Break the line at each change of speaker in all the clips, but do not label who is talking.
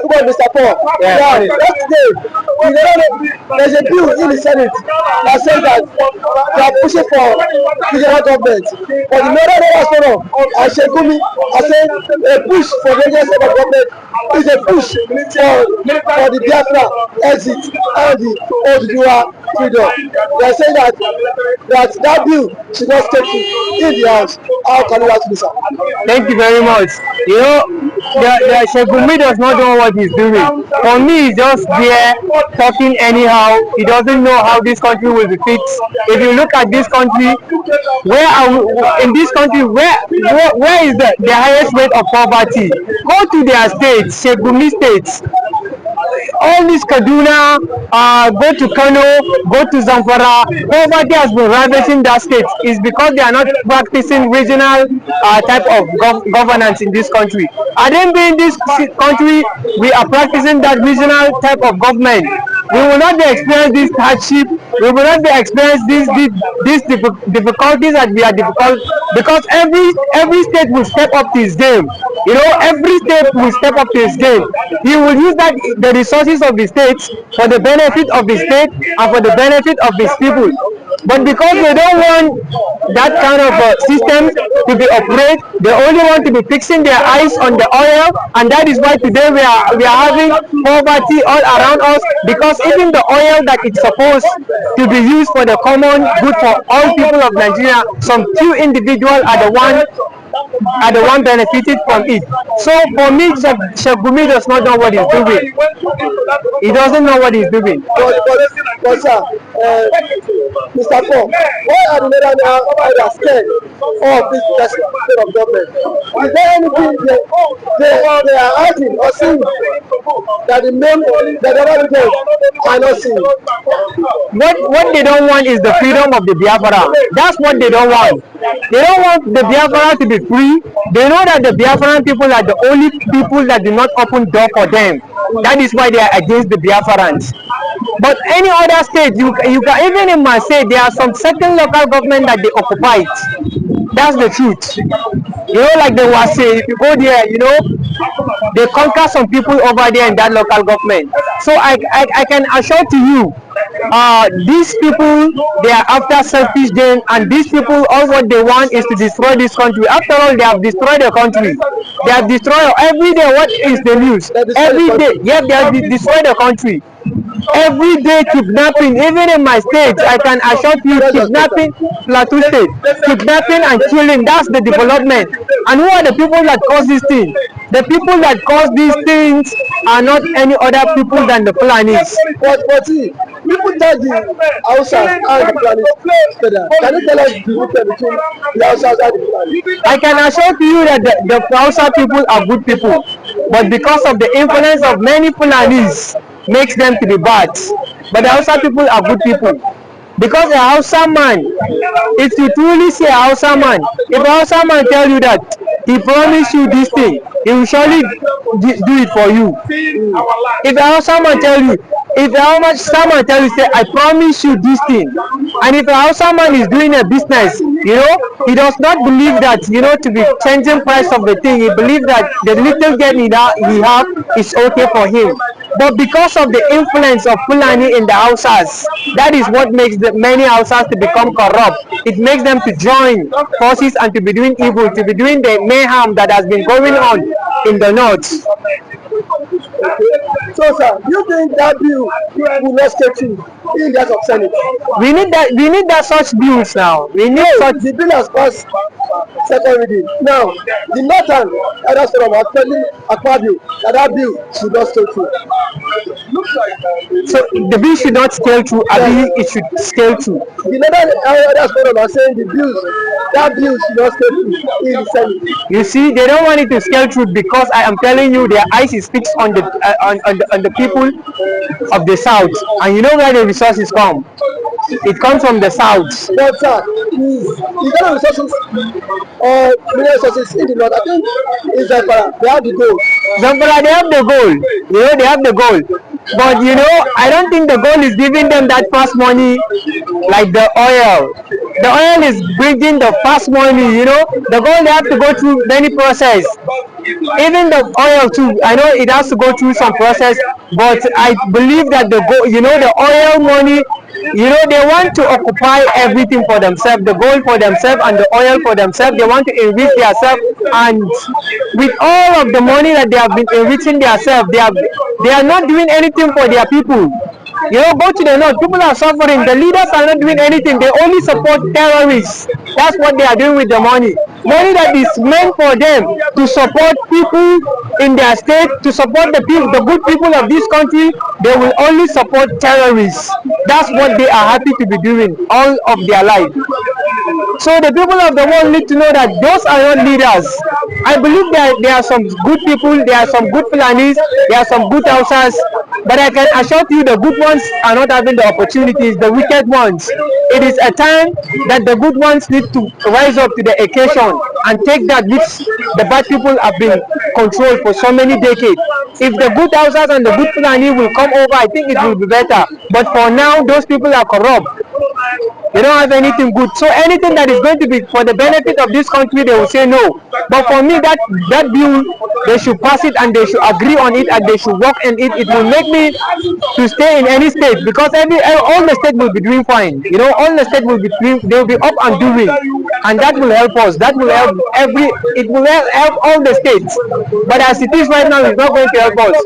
about Mr. Paul. Yeah. Yesterday, there's a bill in the Senate that says that they are pushing for regional government. But the Northern Forum and Sheik Gumi are saying a push for the regional state of government is a push for the Biafra exit and the old freedom. They are saying that bill should not stay in the house. How can you answer this?
Thank you very much. You know, the Sheik Gumi does not know what he's doing. For me, he's just there talking anyhow. He doesn't know how this country will be fixed. If you look at this country, where is the highest rate of poverty? Go to their states, Sheik Gumi states. All this Kaduna, go to Kano, go to Zamfara, poverty has been ravaging that state. Is because they are not practicing regional type of governance in this country. And then in this country, we are practicing that regional type of government. We will not be experiencing this hardship. We will not be experiencing these difficulties that we are difficult, because every state will step up to his game. You know, every state will step up to his game. He will use the resources of the states for the benefit of the state and for the benefit of his people. But because they don't want that kind of system to be operated, they only want to be fixing their eyes on the oil, and that is why today we are having poverty all around us, because even the oil that it's supposed to be used for the common good for all people of Nigeria, some few individuals are the one benefited from it. So for me, Sheik Gumi does not know what he's doing. He doesn't know what he's doing.
But sir, Mr. Paul, why are the Northern scared of this state of government? Is there anything they are asking or seeing that the other regions are not seeing?
What they don't want is the freedom of the Biafra. That's what they don't want. They don't want the Biafra to be free. They know that the Biafran people are the only people that do not open door for them. That is why they are against the Biafrans. But any other state, you can, even in my state, there are some certain local government that they occupy it. That's the truth. You know, like they were saying, if you go there, you know, they conquer some people over there in that local government. So I can assure to you, these people, they are after selfish gain, and these people, all what they want is to destroy this country. After all, they have destroyed the country. They have destroyed every day. What is the news? Every day, yeah, they have destroyed the country. Every day kidnapping, even in my state, I can assure you, kidnapping, Plateau State, kidnapping and killing, that's the development. And who are the people that cause these things? The people that cause these things are not any other people than the Fulanis.
But see, people tell the Hausas and the Fulanis together. Can you tell us the difference between the Hausas and the Fulanis?
I can assure you that the Hausa people are good people, but because of the influence of many Fulanis, makes them to be bad. But the Hausa people are good people. Because a Hausa man, if you truly say a Hausa man, if a Hausa man tell you that he promised you this thing, he will surely do it for you. If a Hausa man tell you, if a Hausa man tell you, say, I promise you this thing, and if a Hausa man is doing a business, you know, he does not believe that, you know, to be changing price of the thing, he believes that the little gain he have is okay for him. But because of the influence of Fulani in the Hausas, that is what makes many Hausas to become corrupt. It makes them to join forces and to be doing evil, to be doing the mayhem that has been going on in the north.
So, sir, do you think that bill will not stay true in the House of Senate?
We need that such bills now. We need such.
The bill has passed second reading. Now, the Northern Elders Forum are telling Akpabio that bill should not stay true.
So the bill should not scale through. It should scale through.
The Northern Elders Forum are saying that bill should not stay true in the Senate.
You see, they don't want it to scale through because I am telling you, their eyes is fixed on the people of the South, and you know where the resources come. It comes from the South.
But sir, is there resources or resources in the North? I think it's Zamfara. They have the goal.
Zamfara, they have the goal. You know, they have the goal. But you know, I don't think the goal is giving them that fast money like the oil. the oil is bringing the fast money, you know. The gold, they have to go through many process. Even the oil too, I know it has to go through some process, but I believe that the gold, you know, the oil money, you know, they want to occupy everything for themselves, the gold for themselves and the oil for themselves. They want to enrich themselves, and with all of the money that they have been enriching themselves, they are not doing anything for their people. You know, go to the north, people are suffering. The leaders are not doing anything. They only support terrorists. That's what they are doing with the money. Money that is meant for them to support people in their state, to support the people, the good people of this country, they will only support terrorists. That's what they are happy to be doing all of their life. So the people of the world need to know that those are not leaders. I believe that there are some good people, there are some good Fulanis, there are some good Hausas, but I can assure you the good ones are not having the opportunities, the wicked ones. It is a time that the good ones need to rise up to the occasion and take that which the bad people have been controlled for so many decades. If the good Hausas and the good Fulani will come over, I think it will be better. But for now, those people are corrupt. They don't have anything good. So anything that is going to be for the benefit of this country, they will say no. But for me, that bill, they should pass it and they should agree on it and they should work in it. It will make me to stay in any state, because all the state will be doing fine. You know, all the state will be doing, they will be up and doing, and that will help us. That will help it will help all the states. But as it is right now, it's not going to help us.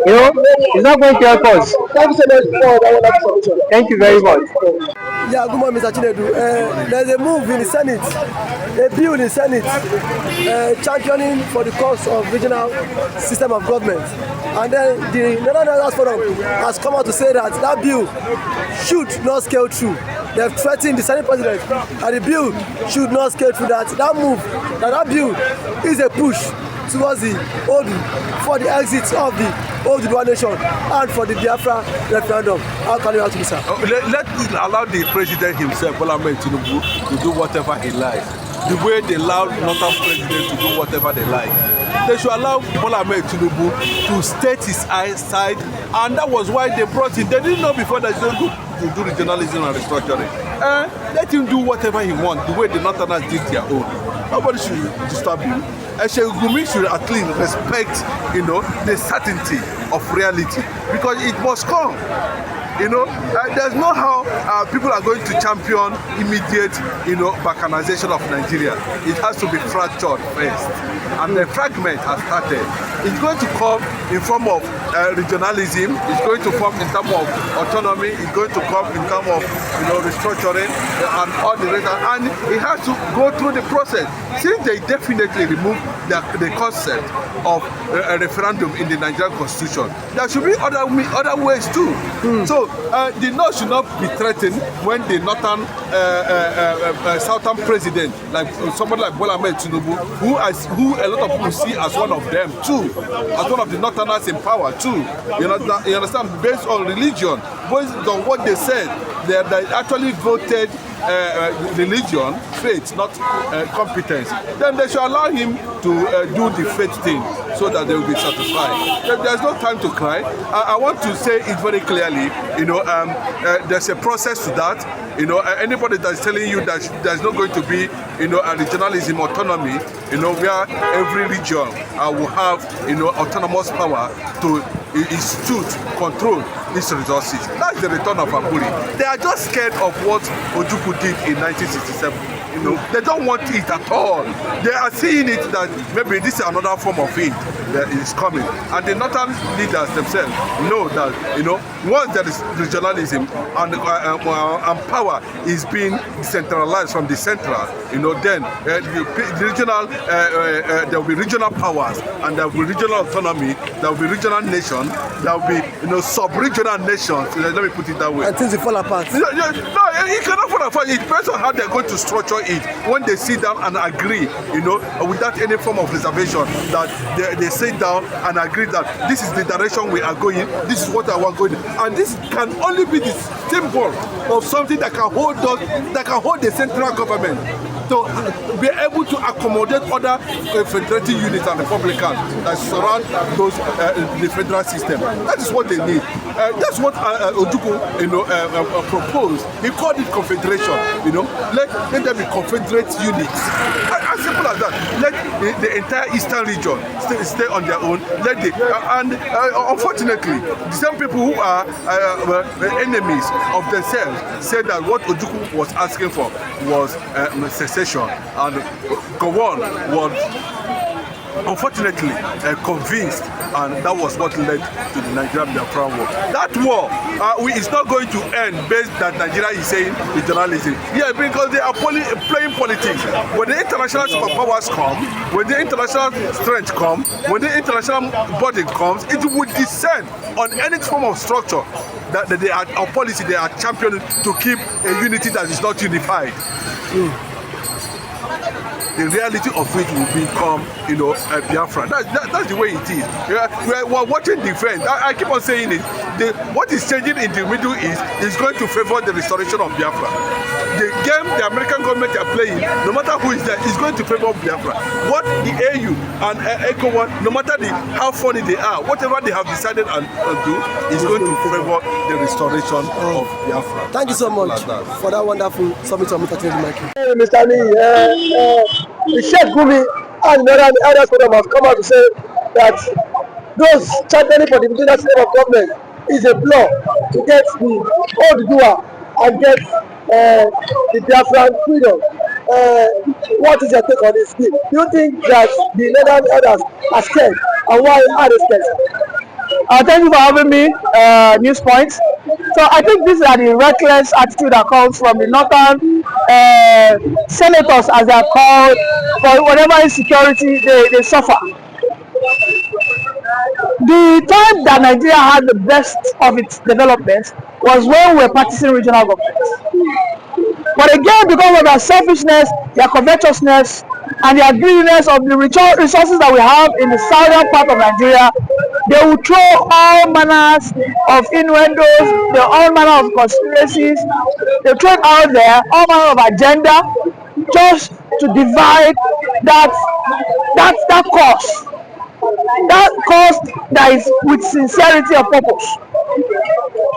You know, it's not going to help us.
Thank you so much for that submission.
Thank you very much.
Yeah, good morning, Mr. Chinedu. There's a move in the Senate, a bill in the Senate championing for the cause of regional system of government. And then the Netherlands Forum has come out to say that that bill should not scale through. They've threatened the Senate president that the bill should not scale through, that bill is a push towards the old, for the exit of the old nation and for the Biafra referendum. How can you answer this, sir?
Let allow the president himself, Bola Ahmed Tinubu, to do whatever he likes. The way they allow northern president to do whatever they like. They should allow Bola Ahmed Tinubu to state his side, and that was why they brought him. They didn't know before that he's going to do regionalism and restructuring. Let him do whatever he wants, the way the northerners did their own. Nobody should disturb him. Sheik Gumi should at least respect, you know, the certainty of reality, because it must come. You know, there's no how people are going to champion immediate, you know, balkanization of Nigeria. It has to be fractured first, and the fragment has started. It's going to come in form of regionalism. It's going to come in terms of autonomy. It's going to come in terms of, you know, restructuring and all the rest. And it has to go through the process. Since they definitely removed the concept of a referendum in the Nigerian constitution, there should be other ways too. So the North should not be threatened when the northern southern president, like somebody like Bola Ahmed Tinubu, who a lot of people see as one of them too, as one of the northerners in power too. You understand? Based on religion, based on what they said, they actually voted religion, faith, not competence. Then they should allow him to do the faith thing, so that they will be satisfied. There's no time to cry. I want to say it very clearly. You know, there's a process to that. You know, anybody that's telling you that there's not going to be, you know, a regionalism autonomy, you know, where every region will have, you know, autonomous power to institute, control these resources. That's the return of Aburi. They are just scared of what Ojukwu did in 1967. You know, they don't want it at all. They are seeing it that maybe this is another form of it that is coming. And the northern leaders themselves know that, you know, once there is regionalism and power is being decentralized from the central, you know, then there will be regional powers, and there will be regional autonomy, there will be regional nations, there will be, you know, sub-regional nations. Let me put it that way.
And things will fall apart.
No, it cannot fall apart. It depends on how they're going to structure it. When they sit down and agree, you know, without any form of reservation, that they sit down and agree that this is the direction we are going, this is what I want going. And this can only be the symbol of something that can hold us, that can hold the central government. to be able to accommodate other federating units and Republicans that surround those the federal system. That is what they need. That's what Ojukwu, proposed. He called it confederation. Let there be confederate units. As simple as that. Let the entire eastern region stay on their own. Unfortunately, the same people who are enemies of themselves said that what Ojukwu was asking for was secession, and Gowon was unfortunately convinced, and that was what led to the Nigerian Biafran war. That war is not going to end based that Nigeria is saying is journalism. Yeah, because they are playing politics. When the international superpowers come, when the international strength comes, when the international body comes, it will descend on any form of structure that they are, or policy they are championing to keep a unity that is not unified. The reality of which will become, Biafra. That's the way it is. We're watching the trend. I keep on saying it. What is changing in the Middle East is going to favor the restoration of Biafra. The game the American government are playing, no matter who is there, is going to favor Biafra. What the AU and ECOWAS, no matter how funny they are, whatever they have decided and do, is going to favor the restoration of Biafra.
Thank you so much for that wonderful summit of Mr. Hey, Mr. Lee, the Sheik Gumi and the others have come out to say that those championing for the indigenous system of government is a ploy to get the old doer and get the Biafran freedom. What is your take on this? Do you think that the northern elders are scared, and why are they scared?
Thank you for having me, News Points. So I think this is the reckless attitude that comes from the northern senators, as they are called, for whatever insecurity they suffer. The time that Nigeria had the best of its development was when we were practicing regional government. But again, because of their selfishness, their covetousness, and their greediness of the resources that we have in the southern part of Nigeria, they will throw all manners of innuendos, all manner of conspiracies, they throw it out there, all manner of agenda, just to divide that cause. That cause that is with sincerity of purpose.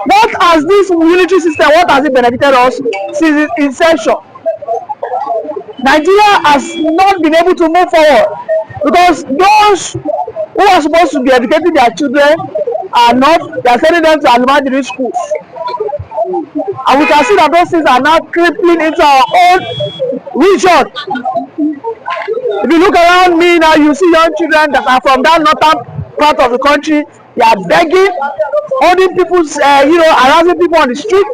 What has this unitary system, what has it benefited us since its inception? Nigeria has not been able to move forward because those who are supposed to be educating their children are not. They are sending them to elementary schools, and we can see that those things are now creeping into our own region. If you look around me now, you see young children that are from that northern part of the country. They are begging, holding people, harassing people on the street.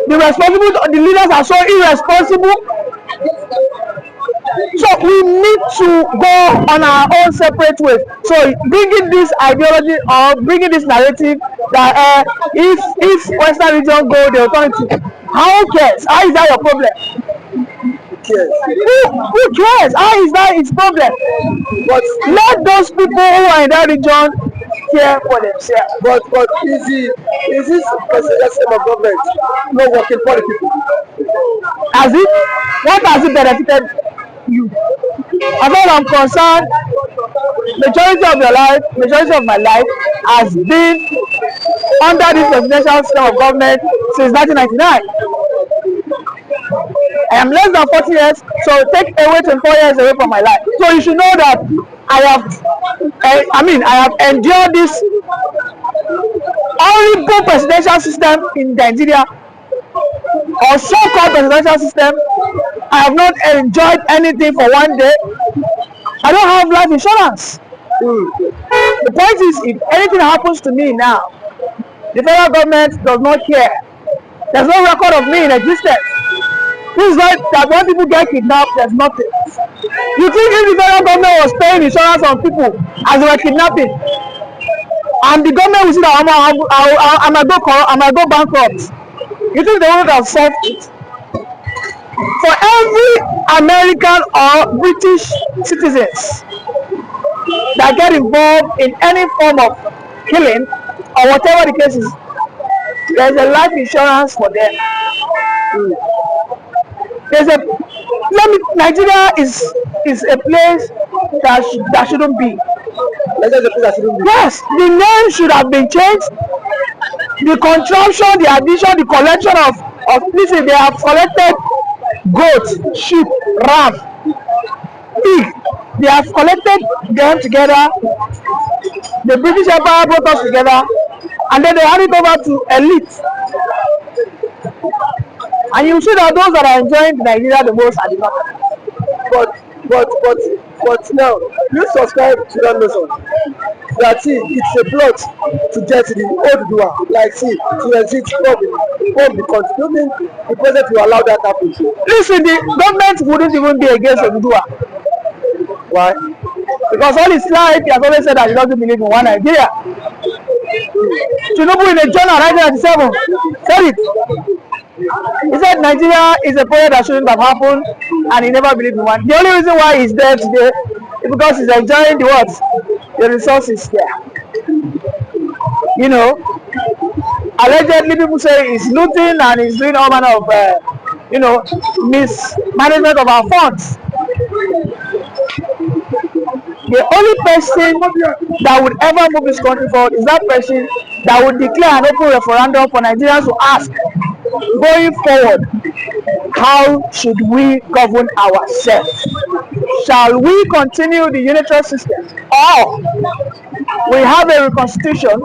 The leaders are so irresponsible. So we need to go on our own separate ways. So bringing this ideology or bringing this narrative that if Western region go, they will turn to. How cares? How is that your problem? Who cares? How is that its problem? But let those people who are in that region care for themselves.
But is this presidential system of government not working for the people?
Has it? What has it benefited you? As far as I'm concerned, majority of my life has been under this presidential system of government since 1999. I am less than 40 years, so take away 24 years away from my life. So you should know that I have endured this horrible presidential system in Nigeria, or so-called presidential system. I have not enjoyed anything for one day. I don't have life insurance. The point is, if anything happens to me now, the federal government does not care. There's no record of me in existence. This is like that when people get kidnapped, there's nothing. You think if the federal government was paying insurance on people as they were kidnapping, and the government will see that I might go bankrupt, you think they would have solved it? For every American or British citizens that get involved in any form of killing or whatever the case is, there's a life insurance for them. There's a Nigeria is a place that shouldn't be.
Nigeria is a place that shouldn't be.
Yes, the name should have been changed. The contraption, the addition, the collection of listen, they have collected goat, sheep, ram, pig. They have collected them together. The British Empire brought us together, and then they hand it over to elite. And you see that those that are enjoying Nigeria the most are the north.
But now you subscribe to that nation. That see, it's a plot to get the old doer. Like see, to exit from the country. Do you think the president will allow that happen?
Listen, the government wouldn't even be against the doer.
Why?
Because all his life he has always said that he doesn't believe in one Nigeria. Tinubu in a journal 1997 said it. He said Nigeria is a project that shouldn't have happened, and he never believed in one. The only reason why he's there today is because he's enjoying the resources there. You know, allegedly people say he's looting and he's doing all manner of, mismanagement of our funds. The only person that would ever move this country forward is that person that would declare an open referendum for Nigerians to ask, going forward, how should we govern ourselves? Shall we continue the unitary system, or we have a reconstitution,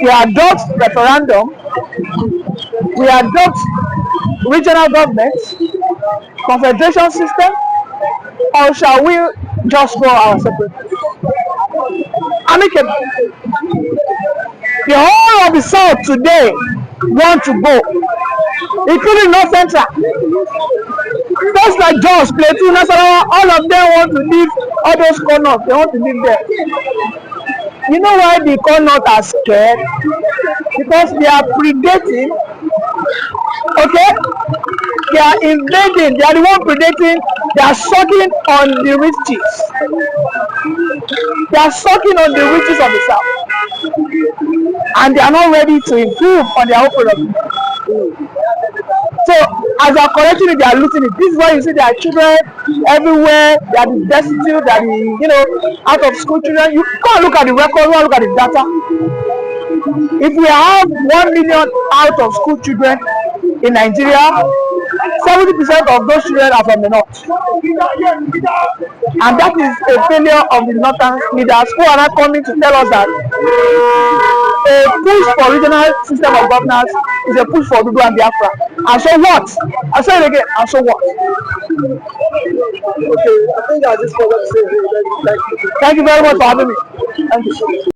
we adopt referendum, we adopt regional governments, confederation system, or shall we just go our separate? Amicable. The whole of the South today want to go, including North Central. Just like Jos, Plateau, Nasarawa, all of them want to leave all those corners. They want to live there. You know why the corners are scared? Because they are predating. Okay? They are invading. They are the one predating. They are sucking on the riches. They are sucking on the riches of the South. And they are not ready to improve on their own product. So, as they are collecting it, they are looting it. This is why you see there are children everywhere. They are destitute. They are out of school children. You can't look at the record. You can't look at the data. If we have 1 million out of school children in Nigeria, 70% of those children are from the north. And that is a failure of the northern leaders who are not coming to tell us that a push for regional system of governance is a push for Dudu and Biafra. And so what? I say it again, and so what?
Okay, I think I just forgot to say thank you.
Thank you very much for having me. Thank you.